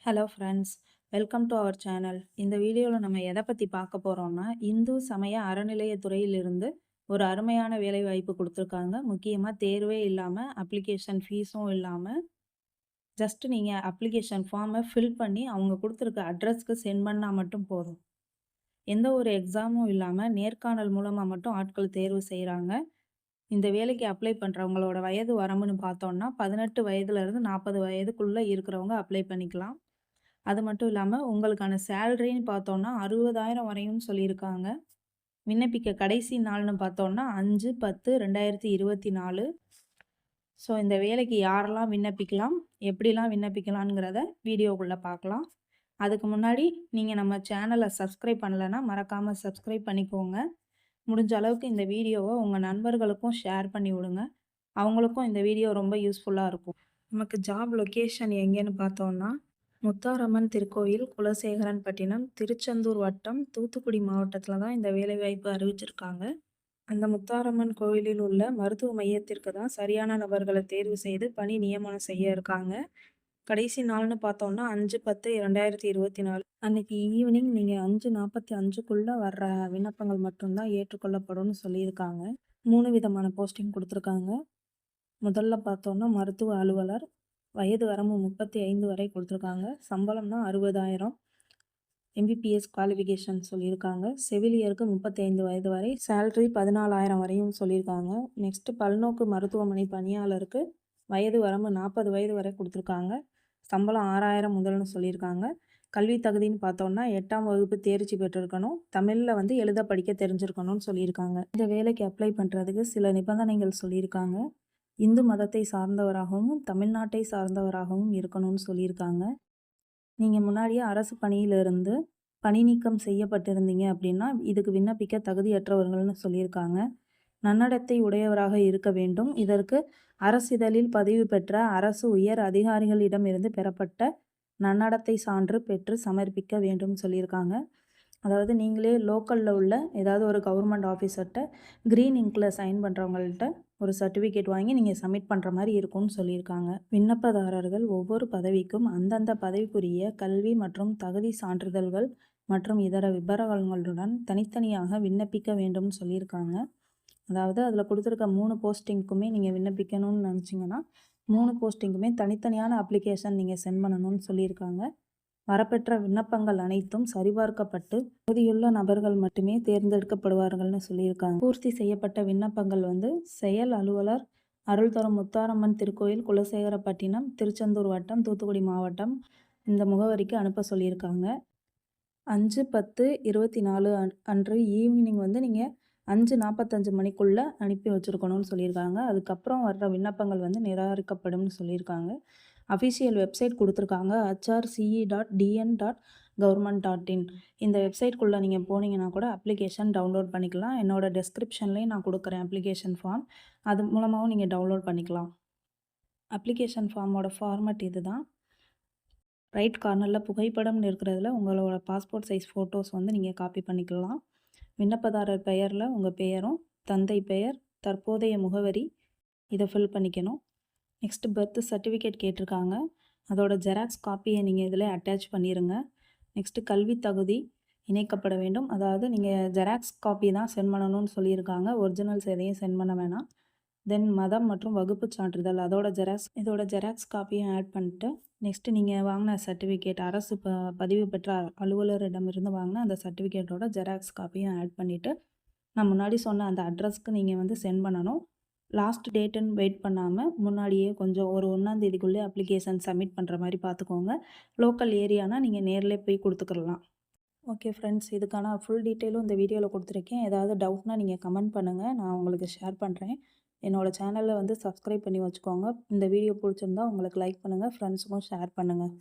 Hello friends, welcome to our channel. இந்த வீடியோவில் நம்ம எதை பற்றி பார்க்க போகிறோம்னா, இந்து சமய அறநிலையத்துறையிலிருந்து ஒரு அருமையான வேலைவாய்ப்பு கொடுத்துருக்காங்க. முக்கியமாக தேர்வே இல்லாமல், அப்ளிகேஷன் ஃபீஸும் இல்லாமல், ஜஸ்ட் நீங்கள் அப்ளிகேஷன் ஃபார்மை ஃபில் பண்ணி அவங்க கொடுத்துருக்க அட்ரஸ்க்கு சென்ட் பண்ணால் மட்டும் போதும். எந்த ஒரு எக்ஸாமும் இல்லாமல் நேர்காணல் மூலமாக மட்டும் ஆட்கள் தேர்வு செய்கிறாங்க. இந்த வேலைக்கு அப்ளை பண்ணுறவங்களோட வயது வரம்புன்னு பார்த்தோம்னா 18 வயதுலேருந்து 40 வயதுக்குள்ளே இருக்கிறவங்க அப்ளை பண்ணிக்கலாம். அது மட்டும் இல்லாமல் உங்களுக்கான சேலரின்னு பார்த்தோன்னா 60,000 வரையும் சொல்லியிருக்காங்க. விண்ணப்பிக்க கடைசி நாள்னு பார்த்தோன்னா 5/10/2024. ஸோ இந்த வேலைக்கு யாரெல்லாம் விண்ணப்பிக்கலாம், எப்படிலாம் விண்ணப்பிக்கலாங்கிறத வீடியோக்குள்ளே பார்க்கலாம். அதுக்கு முன்னாடி நீங்கள் நம்ம சேனலை சப்ஸ்கிரைப் பண்ணலைன்னா மறக்காமல் சப்ஸ்கிரைப் பண்ணிக்கோங்க. முடிஞ்ச அளவுக்கு இந்த வீடியோவை உங்கள் நண்பர்களுக்கும் ஷேர் பண்ணி விடுங்க. அவங்களுக்கும் இந்த வீடியோ ரொம்ப யூஸ்ஃபுல்லாக இருக்கும். நமக்கு ஜாப் லொக்கேஷன் எங்கேன்னு பார்த்தோன்னா, முத்தாரம்மன் திருக்கோயில், குலசேகரன்பட்டினம், திருச்செந்தூர் வட்டம், தூத்துக்குடி மாவட்டத்தில் தான் இந்த வேலைவாய்ப்பு அறிவிச்சிருக்காங்க. அந்த முத்தாரம்மன் கோயிலில் உள்ள மருத்துவ மையத்திற்கு தான் சரியான நபர்களை தேர்வு செய்து பணி நியமனம் செய்ய இருக்காங்க. கடைசி நாள்னு பார்த்தோம்னா 5/10/2024. அன்னைக்கு ஈவினிங் நீங்கள் 5:45க்குள்ளே வர்ற விண்ணப்பங்கள் மட்டும்தான் ஏற்றுக்கொள்ளப்படும்னு சொல்லியிருக்காங்க. 3 விதமான போஸ்டிங் கொடுத்துருக்காங்க. முதல்ல பார்த்தோன்னா மருத்துவ அலுவலர், வயது வரம்பு 35 வரை கொடுத்துருக்காங்க. சம்பளம்னா 60,000. எம்பிபிஎஸ் குவாலிஃபிகேஷன் சொல்லியிருக்காங்க. செவிலியருக்கு 35 வயது வரை, சேலரி 14,000 வரையும் சொல்லியிருக்காங்க. நெக்ஸ்ட் பல்நோக்கு மருத்துவமனை பணியாளருக்கு வயது வரம்பு 40 வயது வரை கொடுத்துருக்காங்க. சம்பளம் 6,000 முதல்னு சொல்லியிருக்காங்க. கல்வி தகுதின்னு பார்த்தோம்னா 8ஆம் வகுப்பு தேர்ச்சி பெற்றிருக்கணும். தமிழில் எழுத படிக்க தெரிஞ்சிருக்கணும்னு சொல்லியிருக்காங்க. இந்த வேலைக்கு அப்ளை பண்ணுறதுக்கு சில நிபந்தனைகள் சொல்லியிருக்காங்க. இந்து மதத்தை சார்ந்தவராகவும் தமிழ்நாட்டை சார்ந்தவராகவும் இருக்கணும்னு சொல்லியிருக்காங்க. நீங்கள் முன்னாடியே அரசு பணியிலிருந்து பணி நீக்கம் செய்யப்பட்டிருந்தீங்க அப்படின்னா இதுக்கு விண்ணப்பிக்க தகுதியற்றவர்கள்னு சொல்லியிருக்காங்க. நன்னடத்தை உடையவராக இருக்க வேண்டும். இதற்கு அரசிதழில் பதிவு பெற்ற அரசு உயர் அதிகாரிகளிடமிருந்து பெறப்பட்ட நன்னடத்தை சான்று பெற்று சமர்ப்பிக்க வேண்டும் சொல்லியிருக்காங்க. அதாவது நீங்களே லோக்கலில் உள்ள ஏதாவது ஒரு கவர்மெண்ட் ஆஃபீஸர்கிட்ட க்ரீன் இங்கில் சைன் பண்ணுறவங்கள்ட்ட ஒரு சர்டிஃபிகேட் வாங்கி நீங்கள் சப்மிட் பண்ணுற மாதிரி இருக்கும்னு சொல்லியிருக்காங்க. விண்ணப்பதாரர்கள் ஒவ்வொரு பதவிக்கும் அந்தந்த பதவிக்குரிய கல்வி மற்றும் தகுதி சான்றிதழ்கள் மற்றும் இதர விபரங்களுடன் தனித்தனியாக விண்ணப்பிக்க வேண்டும்னு சொல்லியிருக்காங்க. அதாவது அதில் கொடுத்துருக்க 3 போஸ்டிங்க்குமே நீங்கள் விண்ணப்பிக்கணும்னு நினச்சிங்கன்னா 3 போஸ்டிங்குமே தனித்தனியான அப்ளிகேஷன் நீங்கள் சென்ட் பண்ணணும்னு சொல்லியிருக்காங்க. வரப்பெற்ற விண்ணப்பங்கள் அனைத்தும் சரிபார்க்கப்பட்டு தகுதியுள்ள நபர்கள் மட்டுமே தேர்ந்தெடுக்கப்படுவார்கள்னு சொல்லியிருக்காங்க. பூர்த்தி செய்யப்பட்ட விண்ணப்பங்கள் செயல் அலுவலர், அருள் தரும் முத்தாரம்மன் திருக்கோயில், குலசேகரப்பட்டினம், திருச்செந்தூர் வட்டம், தூத்துக்குடி மாவட்டம் இந்த முகவரிக்கு அனுப்ப சொல்லியிருக்காங்க. 5/10/24 அன்று ஈவினிங் நீங்கள் 5:45 மணிக்குள்ளே அனுப்பி வச்சுருக்கணும்னு சொல்லியிருக்காங்க. அதுக்கப்புறம் வர்ற விண்ணப்பங்கள் நிராகரிக்கப்படும்னு சொல்லியிருக்காங்க. அஃபிஷியல் வெப்சைட் கொடுத்துருக்காங்க, hrce.dn.government.in. இந்த வெப்சைட்குள்ளே நீங்கள் போனீங்கன்னா கூட அப்ளிகேஷன் டவுன்லோட் பண்ணிக்கலாம். என்னோட டெஸ்கிரிப்ஷன்லேயும் நான் கொடுக்குறேன் அப்ளிகேஷன் ஃபார்ம். அது மூலமாகவும் நீங்கள் டவுன்லோட் பண்ணிக்கலாம். அப்ளிகேஷன் ஃபார்மோட ஃபார்மட் இது தான். ரைட் கார்னரில் புகைப்படம்னு இருக்கிறதுல உங்களோட பாஸ்போர்ட் சைஸ் ஃபோட்டோஸ் நீங்கள் காப்பி பண்ணிக்கலாம். விண்ணப்பதாரர் பெயரில் உங்கள் பெயரும் தந்தை பெயர், தற்போதைய முகவரி இதை ஃபில் பண்ணிக்கணும். நெக்ஸ்ட்டு பர்த் சர்டிஃபிகேட் கேட்டிருக்காங்க, அதோட ஜெராக்ஸ் காப்பியை நீங்கள் இதில் அட்டாச் பண்ணிடுங்க. நெக்ஸ்ட்டு கல்வி தகுதி இணைக்கப்பட வேண்டும். அதாவது நீங்கள் ஜெராக்ஸ் காப்பி தான் சென்ட் பண்ணணும்னு சொல்லியிருக்காங்க, ஒரிஜினல்ஸ் எதையும் சென்ட் பண்ண வேணாம். தென் மதம் மற்றும் வகுப்பு சான்றிதழ் இதோட ஜெராக்ஸ் காப்பியும் ஆட் பண்ணிட்டு, நெக்ஸ்ட்டு நீங்கள் வாங்கின சர்டிஃபிகேட் அரசு பதிவு பெற்ற அலுவலரிடமிருந்து வாங்கின அந்த சர்டிஃபிகேட்டோட ஜெராக்ஸ் காப்பியும் ஆட் பண்ணிவிட்டு நான் முன்னாடி சொன்ன அந்த அட்ரஸ்க்கு நீங்கள் சென்ட் பண்ணணும். லாஸ்ட் டேட்டுன்னு வெயிட் பண்ணாமல் முன்னாடியே கொஞ்சம் ஒரு 1ஆம் தேதிக்குள்ளே அப்ளிகேஷன் சப்மிட் பண்ணுற மாதிரி பார்த்துக்கோங்க. லோக்கல் ஏரியானா நீங்கள் நேரில் போய் கொடுத்துக்கலாம். ஓகே ஃப்ரெண்ட்ஸ், இதுக்கான ஃபுல் டீட்டெயிலும் இந்த வீடியோவில் கொடுத்துருக்கேன். ஏதாவது டவுட்னால் நீங்கள் கமெண்ட் பண்ணுங்கள், நான் உங்களுக்கு ஷேர் பண்ணுறேன். என்னோடய சேனலில் சப்ஸ்கிரைப் பண்ணி வச்சுக்கோங்க. இந்த வீடியோ பிடிச்சிருந்தா உங்களுக்கு லைக் பண்ணுங்கள், ஃப்ரெண்ட்ஸுக்கும் ஷேர் பண்ணுங்கள்.